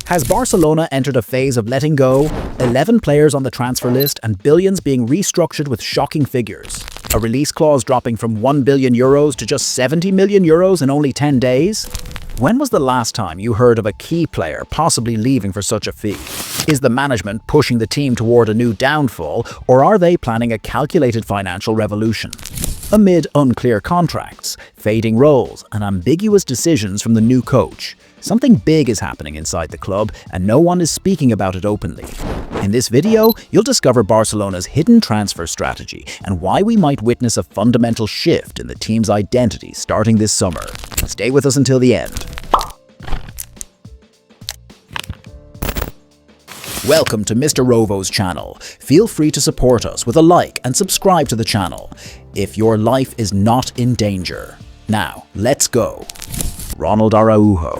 Has Barcelona entered a phase of letting go? 11 players on the transfer list and billions being restructured with shocking figures. A release clause dropping from €1 billion to just €70 million in only 10 days? When was the last time you heard of a key player possibly leaving for such a fee? Is the management pushing the team toward a new downfall, or are they planning a calculated financial revolution? Amid unclear contracts, fading roles, and ambiguous decisions from the new coach, something big is happening inside the club and no one is speaking about it openly. In this video, you'll discover Barcelona's hidden transfer strategy and why we might witness a fundamental shift in the team's identity starting this summer. Stay with us until the end. Welcome to Mr. Rovo's channel. Feel free to support us with a like and subscribe to the channel if your life is not in danger. Now, let's go. Ronald Araujo.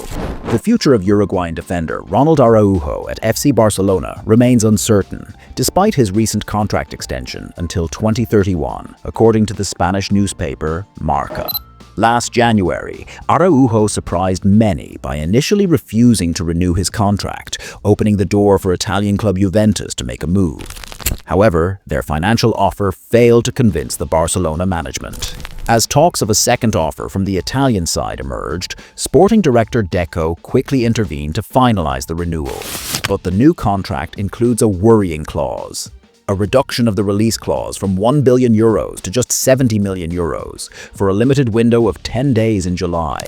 The future of Uruguayan defender Ronald Araujo at FC Barcelona remains uncertain, despite his recent contract extension until 2031, according to the Spanish newspaper Marca. Last January, Araujo surprised many by initially refusing to renew his contract, opening the door for Italian club Juventus to make a move. However, their financial offer failed to convince the Barcelona management. As talks of a second offer from the Italian side emerged, sporting director Deco quickly intervened to finalize the renewal. But the new contract includes a worrying clause: a reduction of the release clause from €1 billion to just €70 million for a limited window of 10 days in July.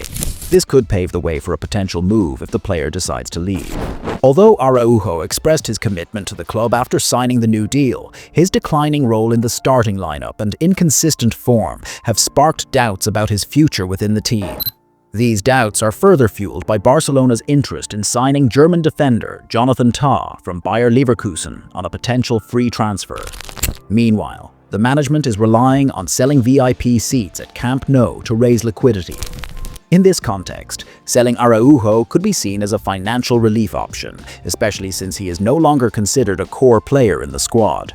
This could pave the way for a potential move if the player decides to leave. Although Araujo expressed his commitment to the club after signing the new deal, his declining role in the starting lineup and inconsistent form have sparked doubts about his future within the team. These doubts are further fueled by Barcelona's interest in signing German defender Jonathan Tah from Bayer Leverkusen on a potential free transfer. Meanwhile, the management is relying on selling VIP seats at Camp Nou to raise liquidity. In this context, selling Araujo could be seen as a financial relief option, especially since he is no longer considered a core player in the squad.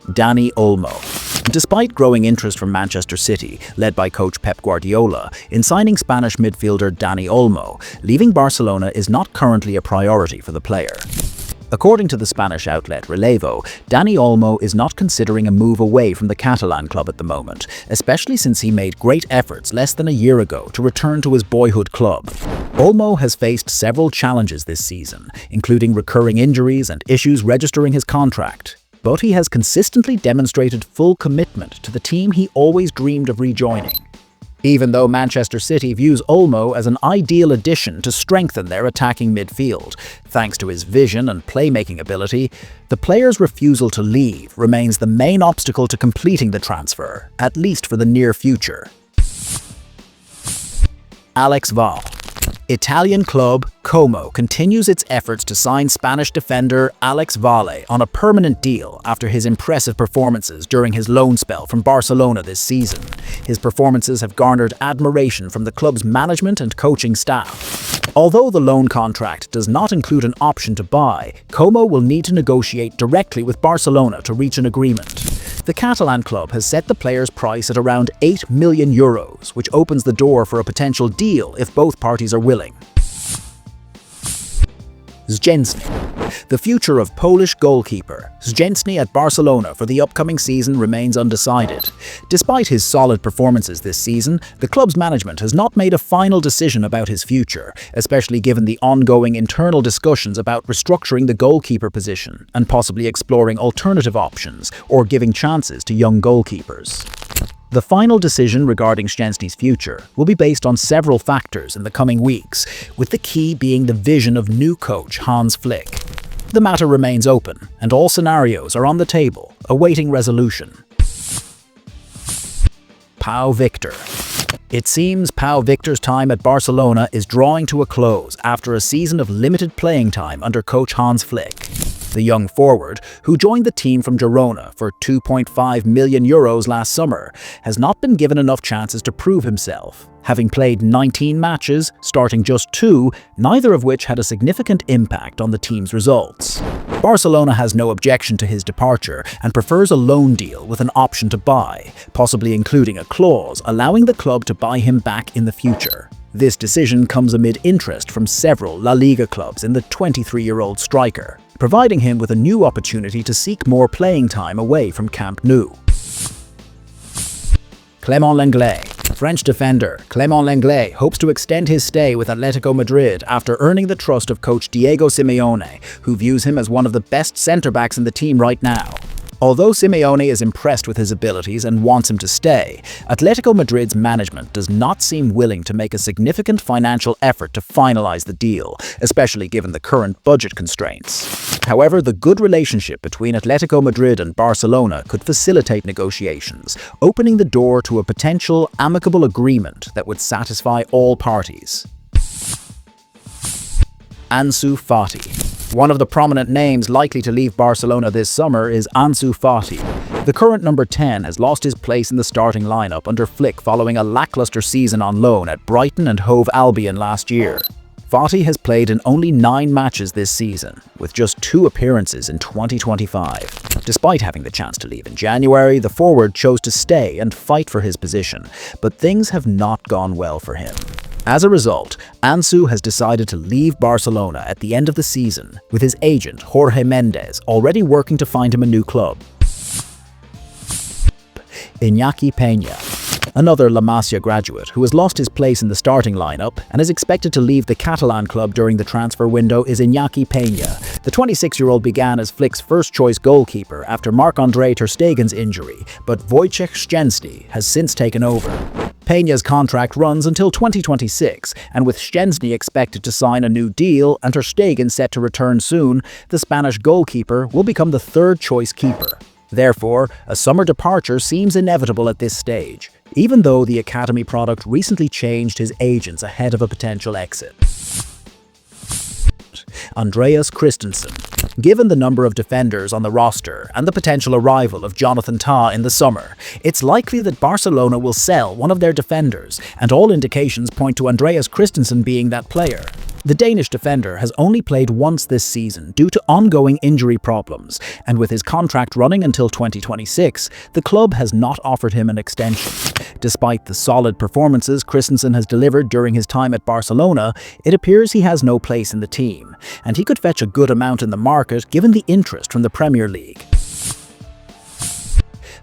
Dani Olmo. Despite growing interest from Manchester City, led by coach Pep Guardiola, in signing Spanish midfielder Dani Olmo, leaving Barcelona is not currently a priority for the player. According to the Spanish outlet Relevo, Dani Olmo is not considering a move away from the Catalan club at the moment, especially since he made great efforts less than a year ago to return to his boyhood club. Olmo has faced several challenges this season, including recurring injuries and issues registering his contract. But he has consistently demonstrated full commitment to the team he always dreamed of rejoining. Even though Manchester City views Olmo as an ideal addition to strengthen their attacking midfield, thanks to his vision and playmaking ability, the player's refusal to leave remains the main obstacle to completing the transfer, at least for the near future. Alex Valle. Italian club Como continues its efforts to sign Spanish defender Alex Valle on a permanent deal after his impressive performances during his loan spell from Barcelona this season. His performances have garnered admiration from the club's management and coaching staff. Although the loan contract does not include an option to buy, Como will need to negotiate directly with Barcelona to reach an agreement. The Catalan club has set the player's price at around €8 million, which opens the door for a potential deal if both parties are willing. Szczęsny. The future of Polish goalkeeper Szczęsny at Barcelona for the upcoming season remains undecided. Despite his solid performances this season, the club's management has not made a final decision about his future, especially given the ongoing internal discussions about restructuring the goalkeeper position and possibly exploring alternative options or giving chances to young goalkeepers. The final decision regarding Szczęsny's future will be based on several factors in the coming weeks, with the key being the vision of new coach Hans Flick. The matter remains open, and all scenarios are on the table, awaiting resolution. Pau Victor. It seems Pau Victor's time at Barcelona is drawing to a close after a season of limited playing time under coach Hans Flick. The young forward, who joined the team from Girona for €2.5 million last summer, has not been given enough chances to prove himself. Having played 19 matches, starting just 2, neither of which had a significant impact on the team's results. Barcelona has no objection to his departure and prefers a loan deal with an option to buy, possibly including a clause allowing the club to buy him back in the future. This decision comes amid interest from several La Liga clubs in the 23-year-old striker, providing him with a new opportunity to seek more playing time away from Camp Nou. Clément Lenglet. French defender Clément Lenglet hopes to extend his stay with Atletico Madrid after earning the trust of coach Diego Simeone, who views him as one of the best centre-backs in the team right now. Although Simeone is impressed with his abilities and wants him to stay, Atletico Madrid's management does not seem willing to make a significant financial effort to finalize the deal, especially given the current budget constraints. However, the good relationship between Atletico Madrid and Barcelona could facilitate negotiations, opening the door to a potential amicable agreement that would satisfy all parties. Ansu Fati. One of the prominent names likely to leave Barcelona this summer is Ansu Fati. The current number 10 has lost his place in the starting lineup under Flick following a lackluster season on loan at Brighton and Hove Albion last year. Fati has played in only 9 matches this season, with just 2 appearances in 2025. Despite having the chance to leave in January, the forward chose to stay and fight for his position, but things have not gone well for him. As a result, Ansu has decided to leave Barcelona at the end of the season, with his agent Jorge Mendes already working to find him a new club. Iñaki Peña. Another La Masia graduate who has lost his place in the starting lineup and is expected to leave the Catalan club during the transfer window is Iñaki Peña. The 26-year-old began as Flick's first-choice goalkeeper after Marc-André ter Stegen's injury, but Wojciech Szczęsny has since taken over. Peña's contract runs until 2026, and with Szczęsny expected to sign a new deal and ter Stegen set to return soon, the Spanish goalkeeper will become the third-choice keeper. Therefore, a summer departure seems inevitable at this stage, even though the academy product recently changed his agents ahead of a potential exit. Andreas Christensen. Given the number of defenders on the roster and the potential arrival of Jonathan Tah in the summer, it's likely that Barcelona will sell one of their defenders, and all indications point to Andreas Christensen being that player. The Danish defender has only played once this season due to ongoing injury problems, and with his contract running until 2026, the club has not offered him an extension. Despite the solid performances Christensen has delivered during his time at Barcelona, it appears he has no place in the team, and he could fetch a good amount in the market given the interest from the Premier League.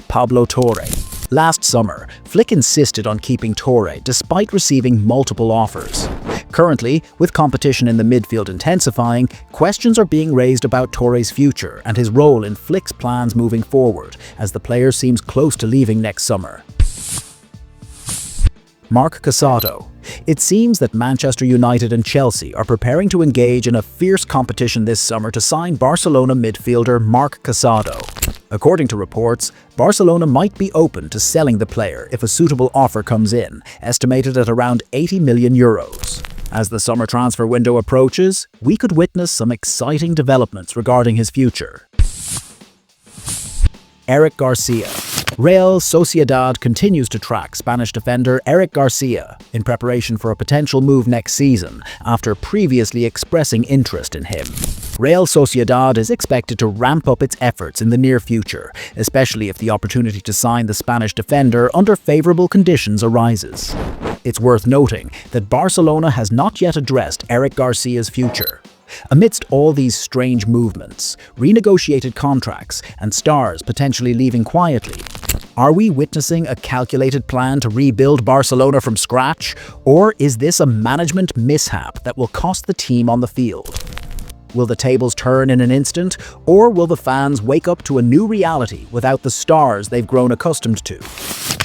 Pablo Torre. Last summer, Flick insisted on keeping Torre despite receiving multiple offers. Currently, with competition in the midfield intensifying, questions are being raised about Torre's future and his role in Flick's plans moving forward, as the player seems close to leaving next summer. Marc Casado. It seems that Manchester United and Chelsea are preparing to engage in a fierce competition this summer to sign Barcelona midfielder Marc Casado. According to reports, Barcelona might be open to selling the player if a suitable offer comes in, estimated at around €80 million. As the summer transfer window approaches, we could witness some exciting developments regarding his future. Eric Garcia. Real Sociedad continues to track Spanish defender Eric Garcia in preparation for a potential move next season after previously expressing interest in him. Real Sociedad is expected to ramp up its efforts in the near future, especially if the opportunity to sign the Spanish defender under favorable conditions arises. It's worth noting that Barcelona has not yet addressed Eric Garcia's future. Amidst all these strange movements, renegotiated contracts, and stars potentially leaving quietly, are we witnessing a calculated plan to rebuild Barcelona from scratch, or is this a management mishap that will cost the team on the field? Will the tables turn in an instant, or will the fans wake up to a new reality without the stars they've grown accustomed to?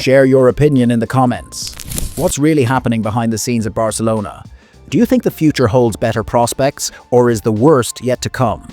Share your opinion in the comments. What's really happening behind the scenes at Barcelona? Do you think the future holds better prospects, or is the worst yet to come?